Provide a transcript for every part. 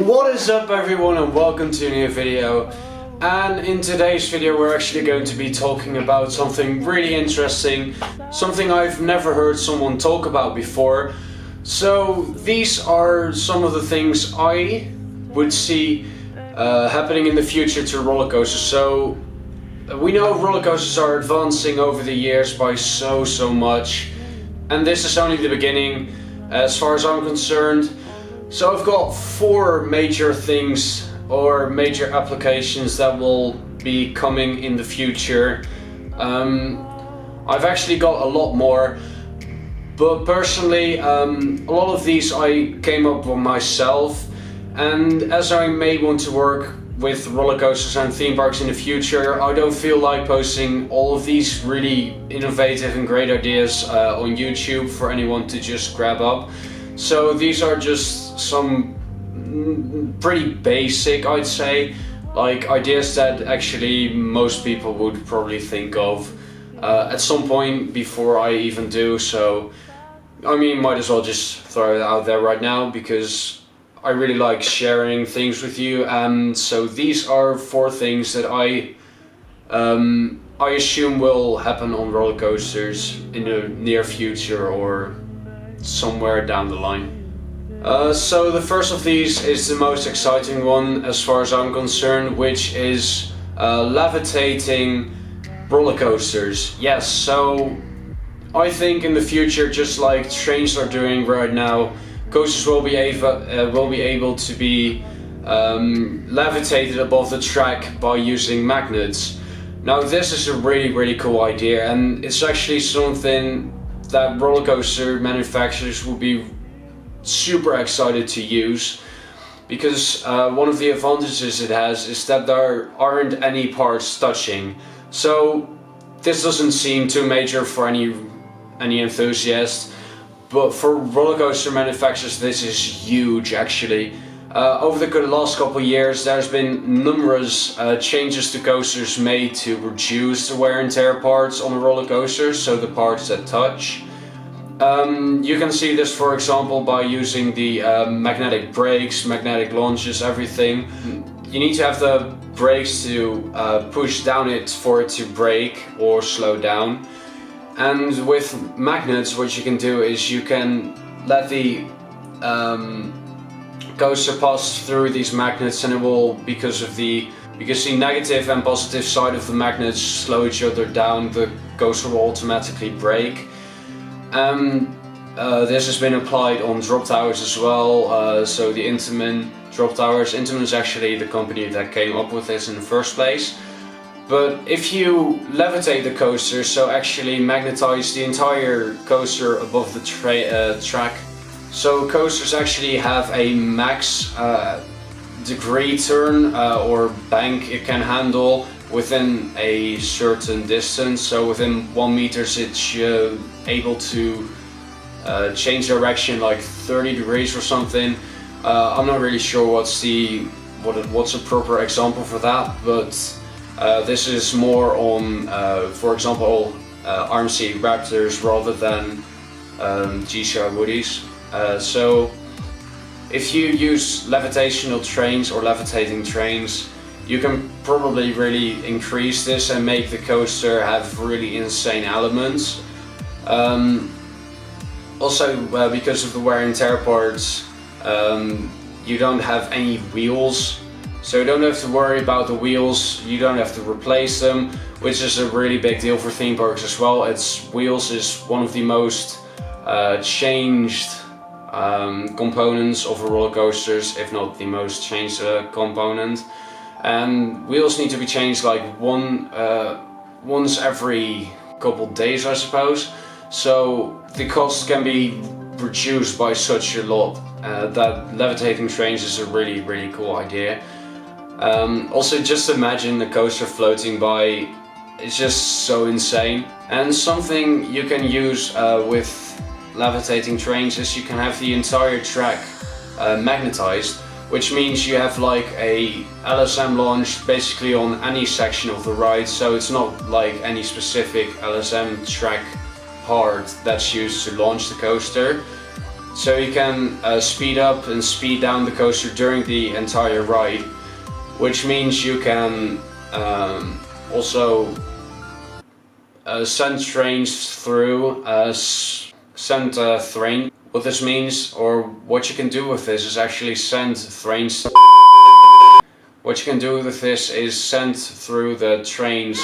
What is up everyone, and welcome to a new video. And in today's video we're actually going to be talking about something really interesting, something I've never heard someone talk about before. So these are some of the things I would see happening in the future to roller coasters. So we know roller coasters are advancing over the years by so much, and this is only the beginning as far as I'm concerned. So I've got four major things or major applications that will be coming in the future. I've actually got a lot more, but personally a lot of these I came up with myself, and as I may want to work with roller coasters and theme parks in the future, I don't feel like posting all of these really innovative and great ideas on YouTube for anyone to just grab up. So these are just some pretty basic, I'd say, like ideas that actually most people would probably think of at some point before I even do. So I mean, might as well just throw it out there right now because I really like sharing things with you. And so these are four things that I assume will happen on roller coasters in the near future or somewhere down the line. So the first of these is the most exciting one as far as I'm concerned, which is levitating roller coasters. Yes, so I think in the future, just like trains are doing right now, coasters will be able to be levitated above the track by using magnets. Now this is a really cool idea, and it's actually something that roller coaster manufacturers will be super excited to use, because one of the advantages it has is that there aren't any parts touching. So this doesn't seem too major for any enthusiast, but for roller coaster manufacturers this is huge actually. Over the last couple of years there's been numerous changes to coasters made to reduce the wear and tear parts on the roller coaster, so the parts that touch. You can see this for example by using the magnetic brakes, magnetic launches, everything. You need to have the brakes to push down it for it to brake or slow down. And with magnets what you can do is you can let the coaster pass through these magnets, and it will, because the negative and positive side of the magnets slow each other down, the coaster will automatically brake. This has been applied on drop towers as well, so the Intamin drop towers. Intamin is actually the company that came up with this in the first place. But if you levitate the coaster, so actually magnetize the entire coaster above the track, so coasters actually have a max degree turn or bank it can handle within a certain distance. So within 1 meter it's able to change direction like 30 degrees or something. I'm not really sure what's a proper example for that, but this is more on for example RMC Raptors rather than GCR Woodies. So if you use levitational trains or levitating trains, you can probably really increase this and make the coaster have really insane elements. Also because of the wear and tear parts, you don't have any wheels, so you don't have to worry about the wheels, you don't have to replace them, which is a really big deal for theme parks as well. Wheels is one of the most changed components of a roller coasters, if not the most changed component. And wheels need to be changed like once every couple days, I suppose. So the cost can be reduced by such a lot that levitating trains is a really cool idea. Also, just imagine the coaster floating by. It's just so insane. And something you can use with levitating trains is you can have the entire track magnetized, which means you have like a LSM launched basically on any section of the ride. So it's not like any specific LSM track part that's used to launch the coaster. So you can speed up and speed down the coaster during the entire ride, which means you can also send trains through, send train. What this means, or what you can do with this, is actually send trains. What you can do with this is send through the trains.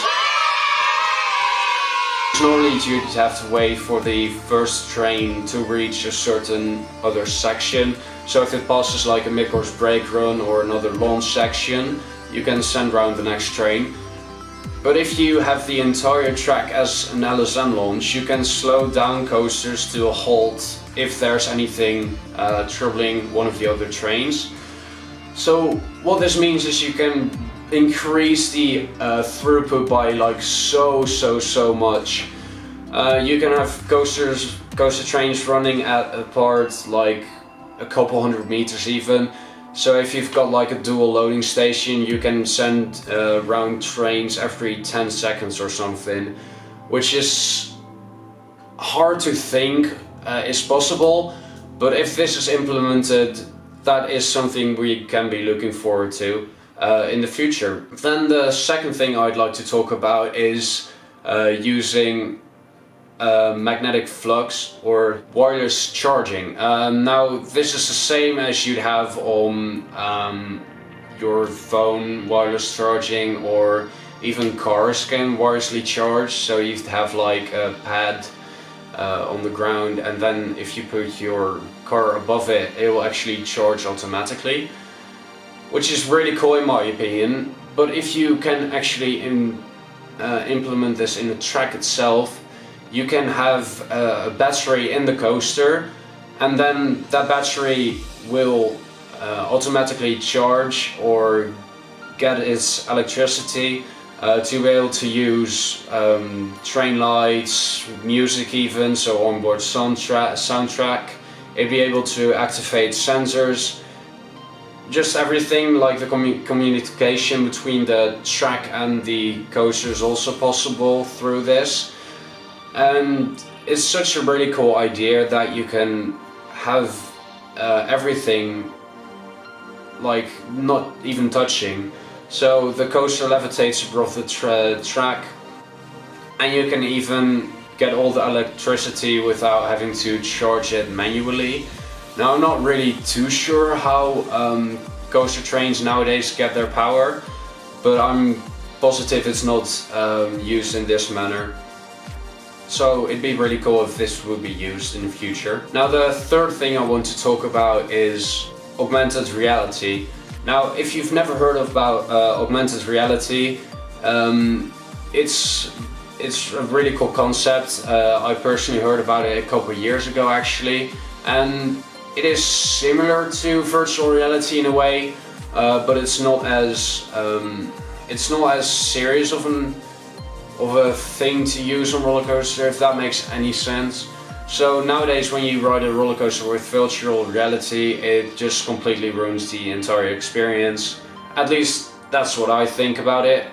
Normally you'd have to wait for the first train to reach a certain other section. So if it passes like a mid-course brake run or another launch section, you can send round the next train. But if you have the entire track as an LSM launch, you can slow down coasters to a halt if there's anything troubling one of the other trains. So what this means is you can increase the throughput by like so much. You can have coaster trains running at a part like a couple hundred meters even. So if you've got like a dual loading station, you can send round trains every 10 seconds or something, which is hard to think is possible, but if this is implemented, that is something we can be looking forward to in the future. Then the second thing I'd like to talk about is using magnetic flux or wireless charging. Now this is the same as you'd have on your phone, wireless charging, or even cars can wirelessly charge. So you have like a pad on the ground, and then if you put your car above it, it will actually charge automatically, which is really cool in my opinion. But if you can actually implement this in the track itself, you can have a battery in the coaster, and then that battery will automatically charge or get its electricity to be able to use train lights, music even, so onboard soundtrack. It'd be able to activate sensors, just everything, like the communication between the track and the coaster is also possible through this. And it's such a really cool idea that you can have everything like not even touching. So the coaster levitates above the track, and you can even get all the electricity without having to charge it manually. Now I'm not really too sure how coaster trains nowadays get their power, but I'm positive it's not used in this manner. So it'd be really cool if this would be used in the future. Now the third thing I want to talk about is augmented reality. Now if you've never heard about augmented reality, it's a really cool concept. I personally heard about it a couple of years ago actually, and it is similar to virtual reality in a way, but it's not as serious of a thing to use on roller coaster, if that makes any sense. So nowadays when you ride a roller coaster with virtual reality, it just completely ruins the entire experience. At least that's what I think about it.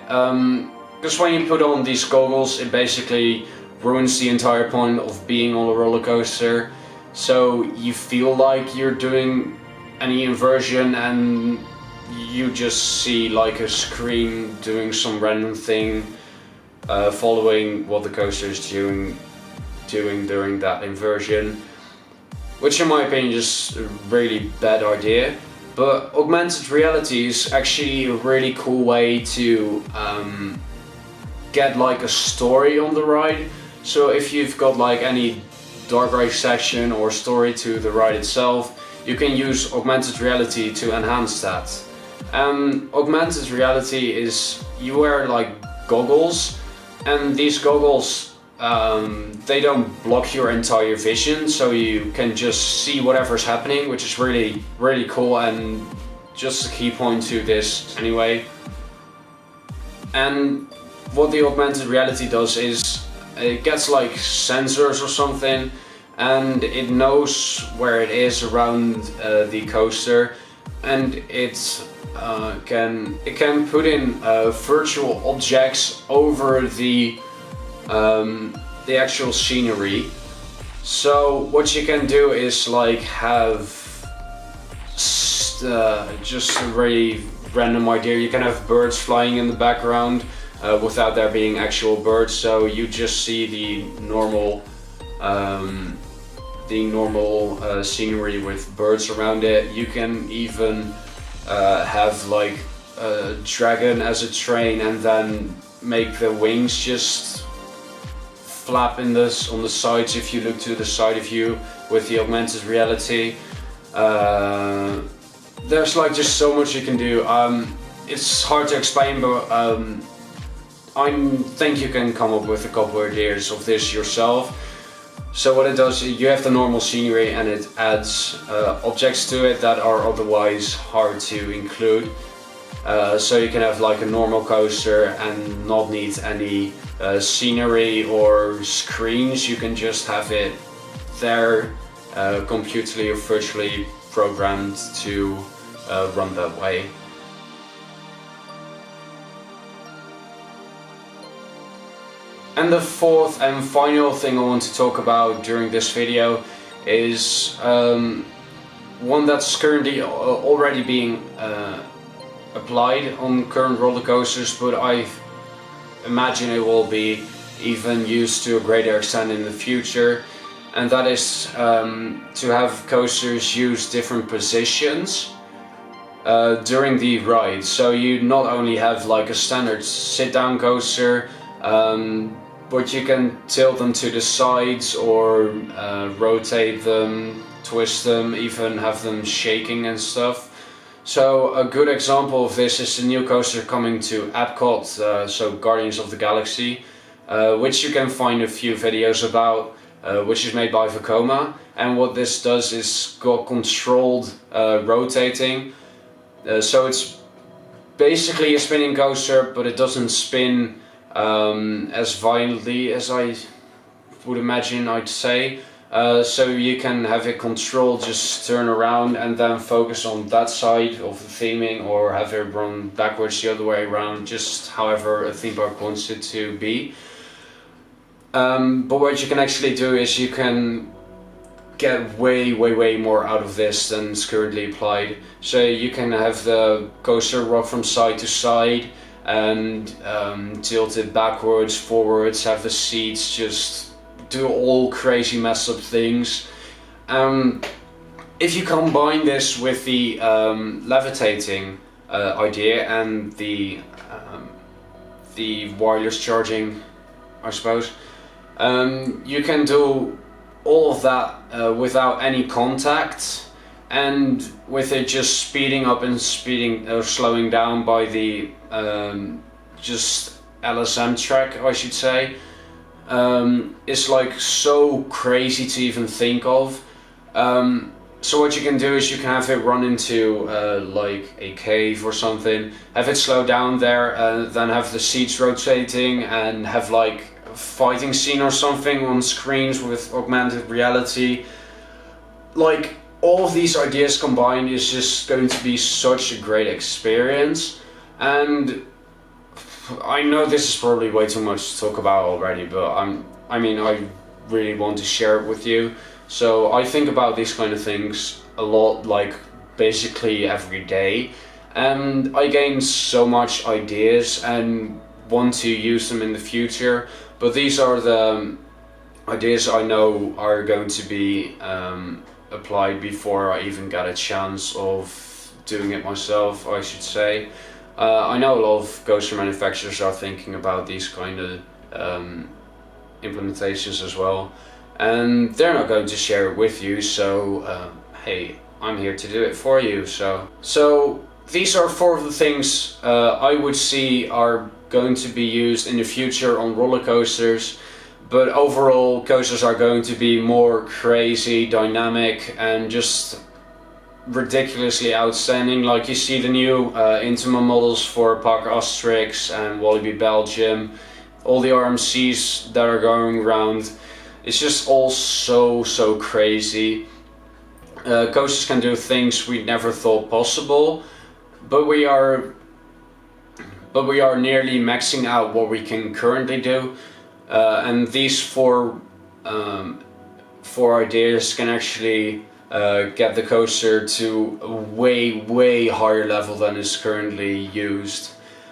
Because when you put on these goggles, it basically ruins the entire point of being on a roller coaster. So you feel like you're doing any inversion and you just see like a screen doing some random thing, following what the coaster is doing during that inversion, which in my opinion is a really bad idea. But augmented reality is actually a really cool way to get like a story on the ride. So if you've got like any dark ride section or story to the ride itself, you can use augmented reality to enhance that. Augmented reality is you wear like goggles, and these goggles they don't block your entire vision, so you can just see whatever's happening, which is really cool, and just a key point to this anyway. And what the augmented reality does is it gets like sensors or something, and it knows where it is around the coaster, and it can put in virtual objects over the actual scenery, So what you can do is like have just a very random idea. You can have birds flying in the background without there being actual birds, so you just see the normal scenery with birds around it. You can even have like a dragon as a train and then make the wings just flap on the sides if you look to the side of you with the augmented reality. There's like just so much you can do. It's hard to explain, but I think you can come up with a couple of ideas of this yourself. So what it does, you have the normal scenery and it adds objects to it that are otherwise hard to include. So you can have like a normal coaster and not need any scenery or screens. You can just have it there, computerly or virtually programmed to run that way. And the fourth and final thing I want to talk about during this video is one that's currently already being applied on current roller coasters, but I imagine it will be even used to a greater extent in the future, and that is to have coasters use different positions during the ride. So you not only have like a standard sit-down coaster, but you can tilt them to the sides or rotate them, twist them, even have them shaking and stuff. So a good example of this is the new coaster coming to Epcot, so Guardians of the Galaxy, which you can find a few videos about, which is made by Vekoma. And what this does is got controlled rotating. So it's basically a spinning coaster, but it doesn't spin as violently as I would imagine I'd say. So you can have it controlled, just turn around and then focus on that side of the theming, or have it run backwards the other way around, just however a theme park wants it to be. But what you can actually do is you can get way more out of this than is currently applied. So you can have the coaster rock from side to side and tilt it backwards, forwards, have the seats just do all crazy messed up things. If you combine this with the levitating idea and the wireless charging, I suppose, you can do all of that without any contact, and with it just speeding up and slowing down by the just LSM track, I should say. It's like so crazy to even think of. So what you can do is you can have it run into like a cave or something, have it slow down there, then have the seats rotating and have like a fighting scene or something on screens with augmented reality. Like all of these ideas combined is just going to be such a great experience. And I know this is probably way too much to talk about already, but I really want to share it with you. So I think about these kind of things a lot, like basically every day, and I gain so much ideas and want to use them in the future. But these are the ideas I know are going to be applied before I even get a chance of doing it myself, I should say. I know a lot of coaster manufacturers are thinking about these kind of implementations as well, and they're not going to share it with you, so hey, I'm here to do it for you. So these are four of the things I would see are going to be used in the future on roller coasters. But overall, coasters are going to be more crazy, dynamic, and just ridiculously outstanding. Like you see the new Intima models for Park Asterix and Walibi Belgium, all the RMCs that are going around. It's just all so crazy. Coasters can do things we never thought possible, but we are nearly maxing out what we can currently do. And these four for ideas can actually get the coaster to a way higher level than is currently used.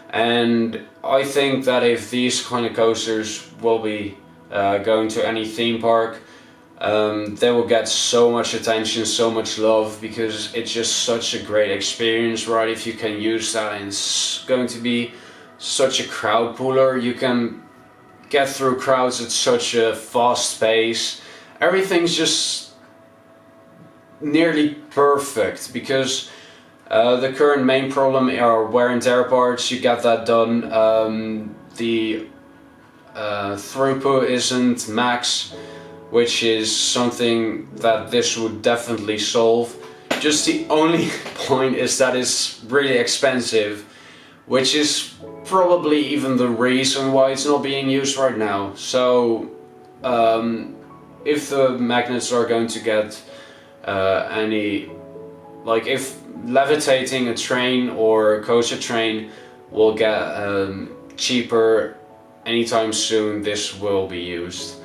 And I think that if these kind of coasters will be going to any theme park, they will get so much attention, so much love, because it's just such a great experience, right? If you can use that, and it's going to be such a crowd puller. You can get through crowds at such a fast pace. Everything's just nearly perfect, because the current main problem are wear and tear parts. You get that done. The throughput isn't max, which is something that this would definitely solve. Just the only point is that it's really expensive, which is probably even the reason why it's not being used right now. So if the magnets are going to get if levitating a train or a coaster train will get cheaper anytime soon, this will be used.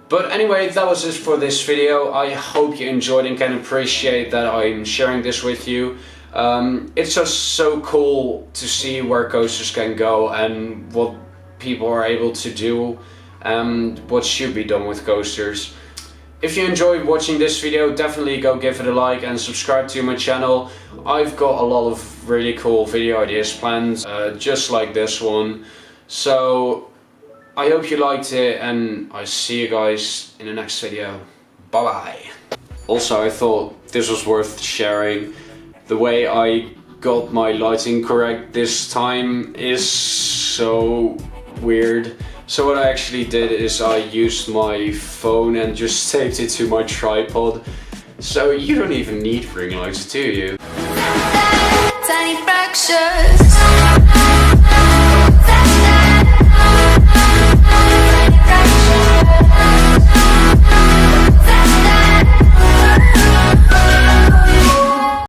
But anyway, that was it for this video. I hope you enjoyed and can appreciate that I'm sharing this with you. It's just so cool to see where coasters can go and what people are able to do and what should be done with coasters. If you enjoyed watching this video, definitely go give it a like and subscribe to my channel. I've got a lot of really cool video ideas planned, just like this one. So I hope you liked it, and I'll see you guys in the next video. Bye bye. Also, I thought this was worth sharing. The way I got my lighting correct this time is so weird. So what I actually did is I used my phone and just taped it to my tripod. So you don't even need ring lights, do you? Tiny fractures.